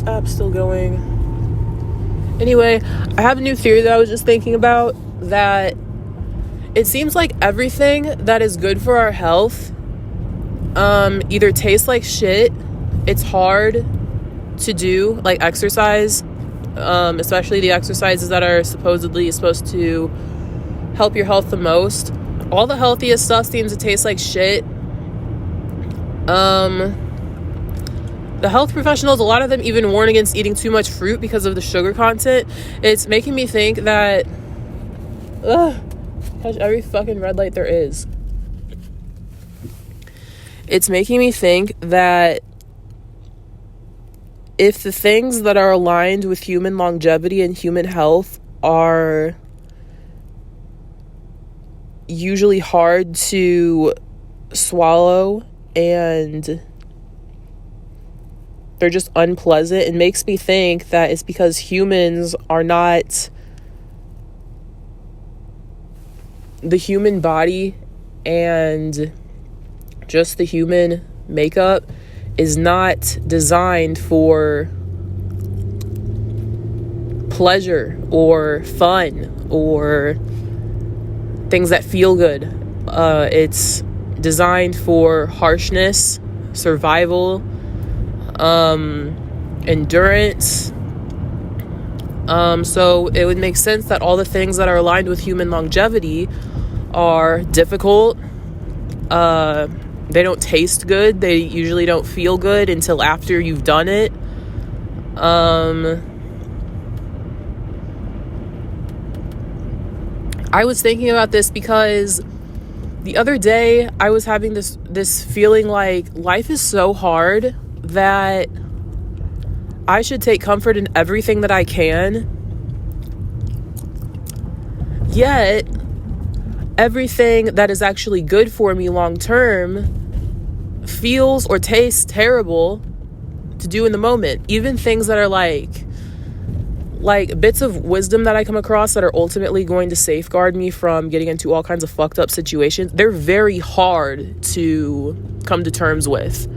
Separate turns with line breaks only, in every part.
App's still going. Anyway, I have a new theory that I was just thinking about, that it seems like everything that is good for our health either tastes like shit, it's hard to do, like exercise, especially the exercises that are supposedly supposed to help your health the most. All the healthiest stuff seems to taste like shit. The health professionals, a lot of them even warn against eating too much fruit because of the sugar content. It's making me think that touch every fucking red light there is. It's making me think that if the things that are aligned with human longevity and human health are usually hard to swallow and they're just unpleasant, it makes me think that it's because humans are not, the human body and just the human makeup is not designed for pleasure or fun or things that feel good. It's designed for harshness, survival, endurance. So it would make sense that all the things that are aligned with human longevity are difficult. They don't taste good. They usually don't feel good until after you've done it. I was thinking about this because the other day I was having this feeling like life is so hard that I should take comfort in everything that I can. Yet, everything that is actually good for me long term feels or tastes terrible to do in the moment. Even things that are like bits of wisdom that I come across that are ultimately going to safeguard me from getting into all kinds of fucked up situations, they're very hard to come to terms with.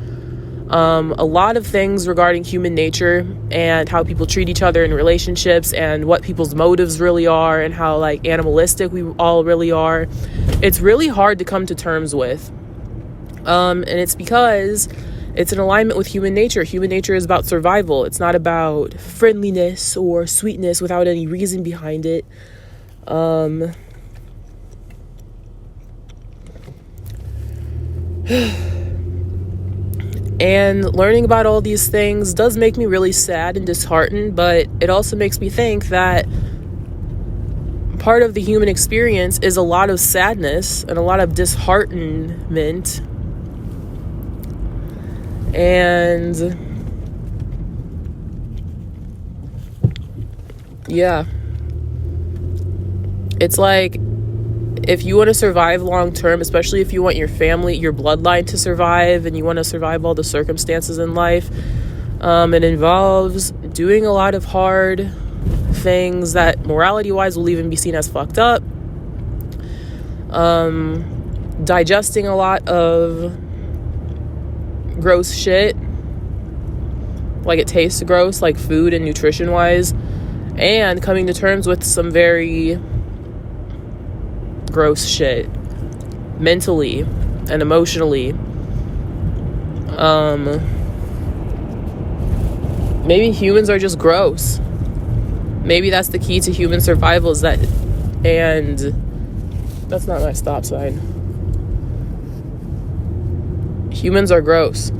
A lot of things regarding human nature and how people treat each other in relationships and what people's motives really are and how like animalistic we all really are, it's really hard to come to terms with. And it's because it's in alignment with human nature. Human nature is about survival. It's not about friendliness or sweetness without any reason behind it. And learning about all these things does make me really sad and disheartened, but it also makes me think that part of the human experience is a lot of sadness and a lot of disheartenment. And yeah, it's like, if you want to survive long term, especially if you want your family, your bloodline to survive, and you want to survive all the circumstances in life, it involves doing a lot of hard things that morality wise will even be seen as fucked up, digesting a lot of gross shit, like it tastes gross, like food and nutrition wise, and coming to terms with some very gross shit mentally and emotionally. Maybe humans are just gross. Maybe that's the key to human survival, is that, and that's not my stop sign. Humans are gross.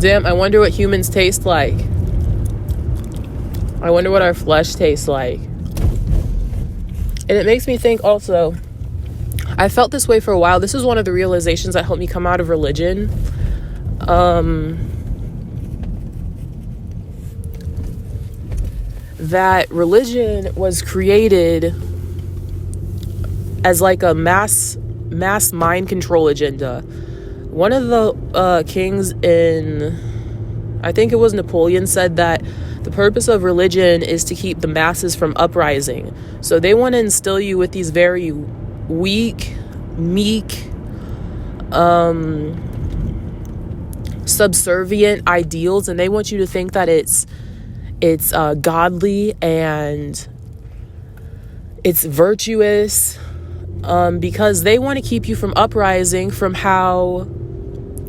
Damn, I wonder what humans taste like. I wonder what our flesh tastes like. And it makes me think also, I felt this way for a while. This is one of the realizations that helped me come out of religion. That religion was created as like a mass mind control agenda. One of the kings in, I think it was Napoleon, said that the purpose of religion is to keep the masses from uprising. So they want to instill you with these very weak, meek, subservient ideals, and they want you to think that it's godly and it's virtuous, because they want to keep you from uprising from how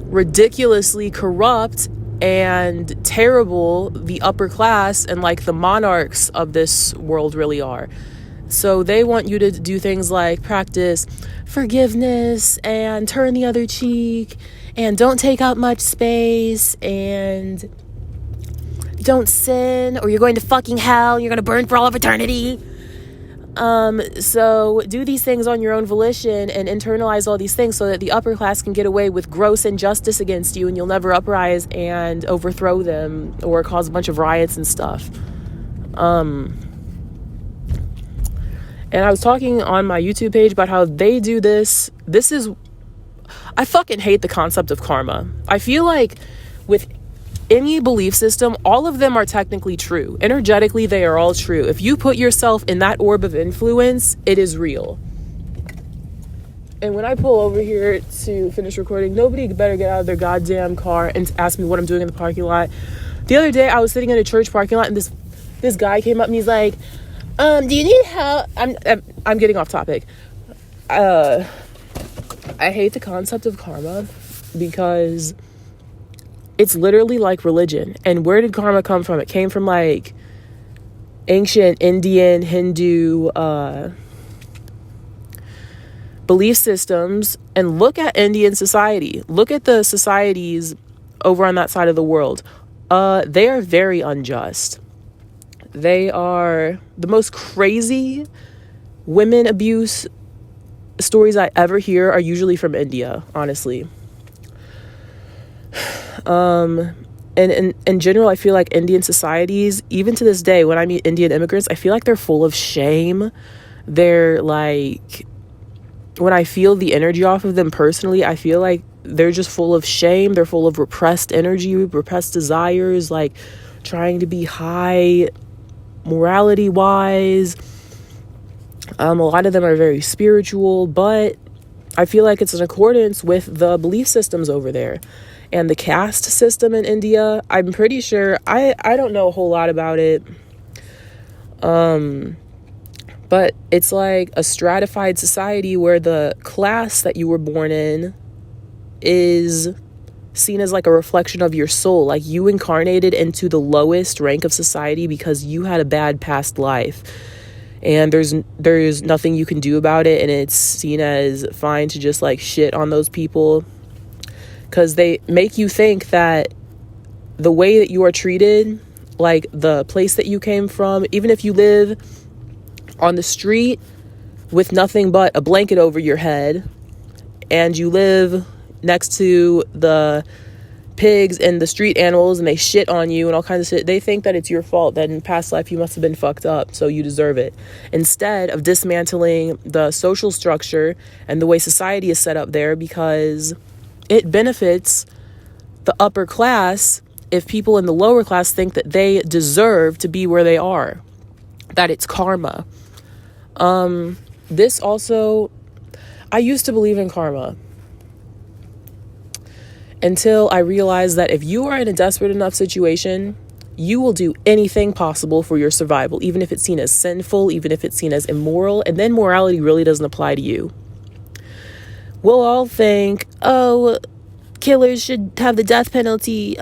ridiculously corrupt and terrible the upper class and like the monarchs of this world really are. So they want you to do things like practice forgiveness and turn the other cheek and don't take up much space and don't sin or you're going to fucking hell. You're going to burn for all of eternity. So do these things on your own volition and internalize all these things so that the upper class can get away with gross injustice against you and you'll never uprise and overthrow them or cause a bunch of riots and stuff. And I was talking on my YouTube page about how they do this. I fucking hate the concept of karma. I feel like with any belief system, all of them are technically true. Energetically, they are all true. If you put yourself in that orb of influence, it is real. And when I pull over here to finish recording, nobody better get out of their goddamn car and ask me what I'm doing in the parking lot. The other day, I was sitting in a church parking lot, and this guy came up and he's like, do you need help? I'm getting off topic. I hate the concept of karma because it's literally like religion. And where did karma come from? It came from like ancient Indian, Hindu belief systems. And look at Indian society. Look at the societies over on that side of the world. They are very unjust. They are the most crazy women abuse stories I ever hear are usually from India, honestly. And in general, I feel like Indian societies, even to this day, when I meet Indian immigrants, I feel like they're full of shame. They're like, when I feel the energy off of them personally, I feel like they're just full of shame. They're full of repressed energy, repressed desires, like trying to be high morality wise. A lot of them are very spiritual, but I feel like it's in accordance with the belief systems over there. And the caste system in India, I'm pretty sure, I don't know a whole lot about it. But it's like a stratified society where the class that you were born in is seen as like a reflection of your soul. Like you incarnated into the lowest rank of society because you had a bad past life. And there's nothing you can do about it. And it's seen as fine to just like shit on those people. Because they make you think that the way that you are treated, like the place that you came from, even if you live on the street with nothing but a blanket over your head and you live next to the pigs and the street animals and they shit on you and all kinds of shit, they think that it's your fault, that in past life you must have been fucked up, so you deserve it. Instead of dismantling the social structure and the way society is set up there, because it benefits the upper class if people in the lower class think that they deserve to be where they are, that it's karma. This also, I used to believe in karma until I realized that if you are in a desperate enough situation, you will do anything possible for your survival, even if it's seen as sinful, even if it's seen as immoral, and then morality really doesn't apply to you. We'll all think, oh, killers should have the death penalty.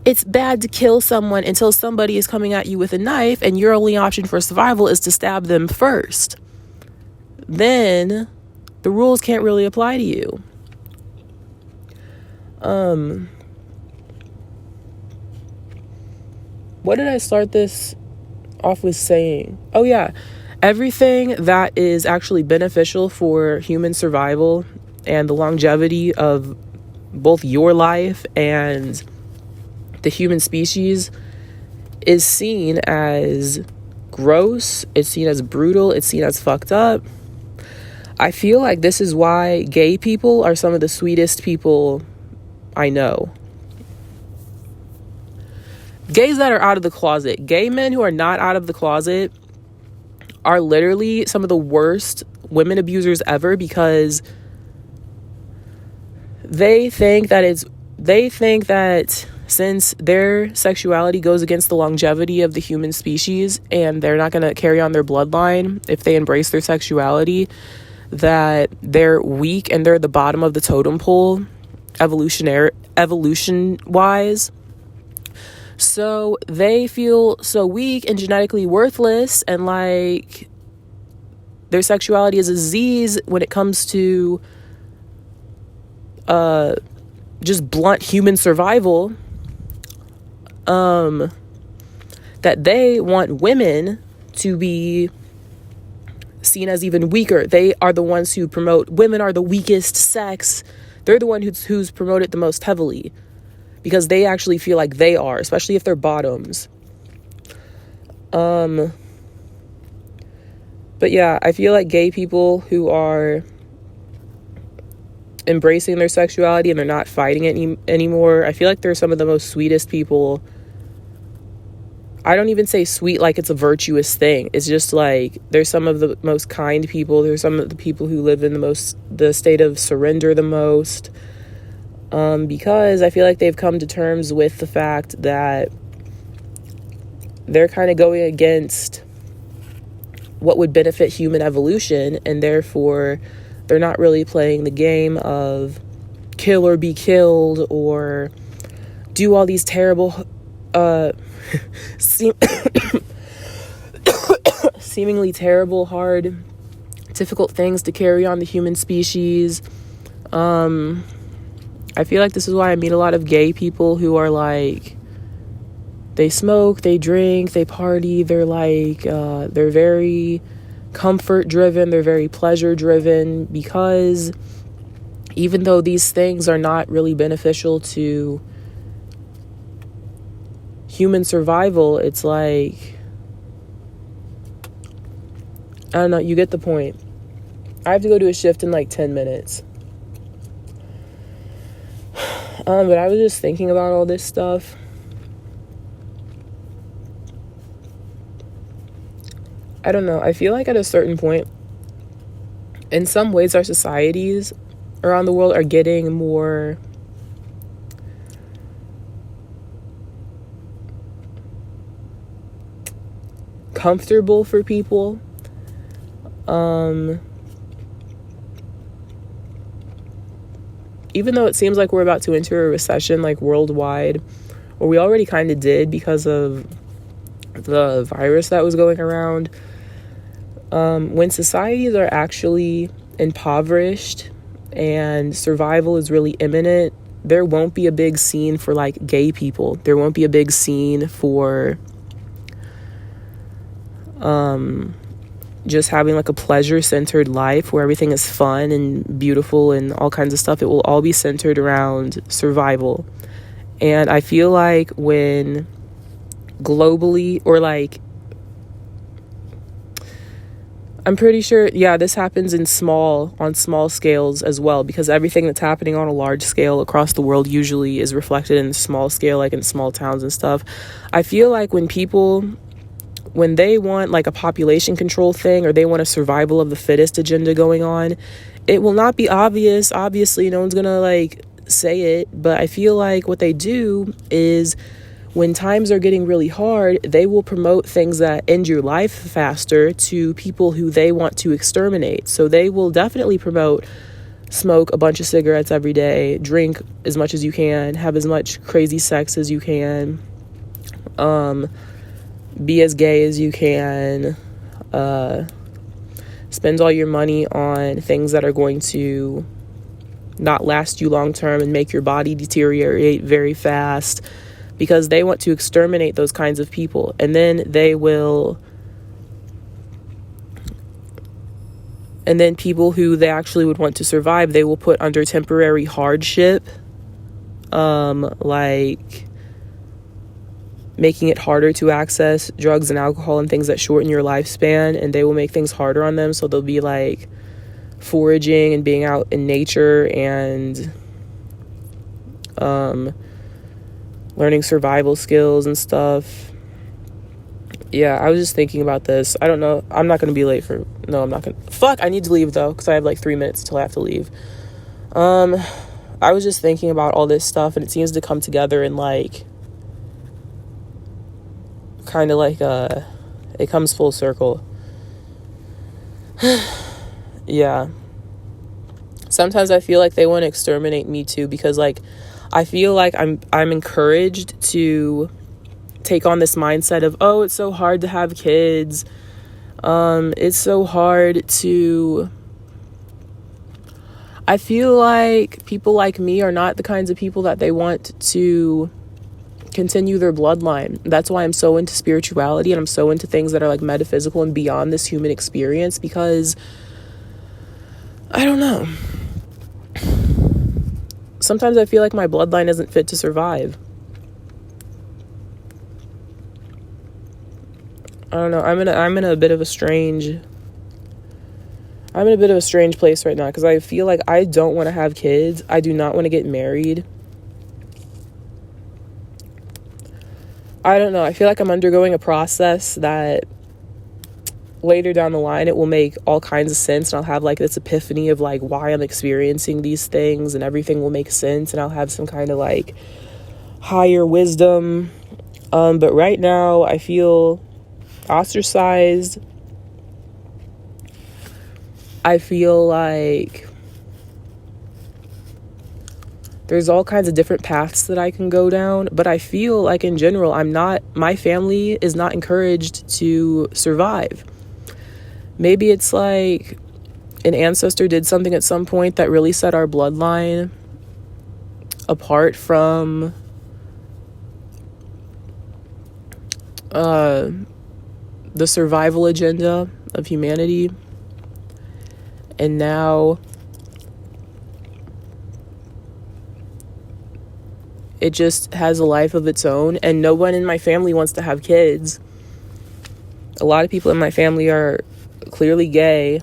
It's bad to kill someone until somebody is coming at you with a knife and your only option for survival is to stab them first. Then the rules can't really apply to you. What did I start this off with saying? Oh yeah, everything that is actually beneficial for human survival and the longevity of both your life and the human species is seen as gross, it's seen as brutal, it's seen as fucked up. I feel like this is why gay people are some of the sweetest people I know. Gays that are out of the closet, gay men who are not out of the closet are literally some of the worst women abusers ever, because they think that since their sexuality goes against the longevity of the human species and they're not going to carry on their bloodline if they embrace their sexuality, that they're weak and they're the bottom of the totem pole evolution wise. So they feel so weak and genetically worthless, and like their sexuality is a disease when it comes to just blunt human survival, that they want women to be seen as even weaker. They are the ones who promote women are the weakest sex. They're the one who's promoted the most heavily, because they actually feel like they are, especially if they're bottoms. But yeah, I feel like gay people who are embracing their sexuality and they're not fighting it anymore, I feel like they're some of the most sweetest people. I don't even say sweet like it's a virtuous thing. It's just like they're some of the most kind people. They're some of the people who live in the state of surrender the most. Because I feel like they've come to terms with the fact that they're kind of going against what would benefit human evolution, and therefore they're not really playing the game of kill or be killed or do all these terrible seemingly terrible, hard, difficult things to carry on the human species. I feel like this is why I meet a lot of gay people who are like, they smoke, they drink, they party, they're like, they're very comfort driven, they're very pleasure driven, because even though these things are not really beneficial to human survival, it's like, I don't know, you get the point. I have to go to a shift in like 10 minutes. But I was just thinking about all this stuff. I don't know. I feel like at a certain point, in some ways, our societies around the world are getting more comfortable for people. Even though it seems like we're about to enter a recession, like worldwide, or we already kind of did because of the virus that was going around. When societies are actually impoverished and survival is really imminent, there won't be a big scene for like gay people. There won't be a big scene for just having like a pleasure-centered life where everything is fun and beautiful and all kinds of stuff. It will all be centered around survival. And I feel like when globally, or like, I'm pretty sure, yeah, this happens on small scales as well, because everything that's happening on a large scale across the world usually is reflected in small scale, like in small towns and stuff. I feel like when they want like a population control thing, or they want a survival of the fittest agenda going on, it will not be obvious. Obviously, no one's gonna like say it, but I feel like what they do is, when times are getting really hard, they will promote things that end your life faster to people who they want to exterminate. So they will definitely promote smoke a bunch of cigarettes every day, drink as much as you can, have as much crazy sex as you can, be as gay as you can, spend all your money on things that are going to not last you long term and make your body deteriorate very fast, because they want to exterminate those kinds of people. And then people who they actually would want to survive, they will put under temporary hardship, like making it harder to access drugs and alcohol and things that shorten your lifespan, and they will make things harder on them. So they'll be like foraging and being out in nature and learning survival skills and stuff. yeah, I was just thinking about this. I don't know. I'm not going to be late for... No, I'm not going to... Fuck, I need to leave, though, because I have, like, 3 minutes till I have to leave. I was just thinking about all this stuff, and it seems to come together in, like... kind of like, it comes full circle. Yeah. Sometimes I feel like they want to exterminate me, too, because, like, I feel like I'm encouraged to take on this mindset of, oh, it's so hard to have kids. It's so hard to... I feel like people like me are not the kinds of people that they want to continue their bloodline. That's why I'm so into spirituality, and I'm so into things that are like metaphysical and beyond this human experience, because I don't know. Sometimes I feel like my bloodline isn't fit to survive. I don't know. I'm in a bit of a strange place right now, because I feel like I don't want to have kids. I do not want to get married. I don't know. I feel like I'm undergoing a process that later down the line, it will make all kinds of sense, and I'll have like this epiphany of like why I'm experiencing these things, and everything will make sense, and I'll have some kind of like higher wisdom. But right now I feel ostracized. I feel like there's all kinds of different paths that I can go down, but I feel like in general, my family is not encouraged to survive. Maybe it's like an ancestor did something at some point that really set our bloodline apart from the survival agenda of humanity. And now it just has a life of its own, and no one in my family wants to have kids. A lot of people in my family are clearly gay.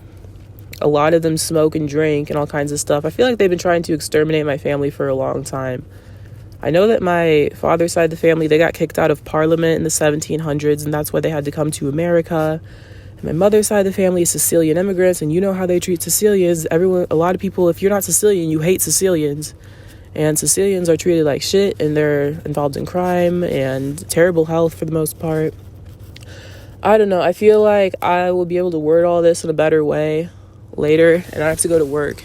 A lot of them smoke and drink and all kinds of stuff. I feel like they've been trying to exterminate my family for a long time. I know that my father's side of the family, they got kicked out of Parliament in the 1700s, and that's why they had to come to America. And my mother's side of the family is Sicilian immigrants, and you know how they treat Sicilians. A lot of people, if you're not Sicilian, you hate Sicilians. And Sicilians are treated like shit, and they're involved in crime and terrible health for the most part. I don't know. I feel like I will be able to word all this in a better way later, and I have to go to work.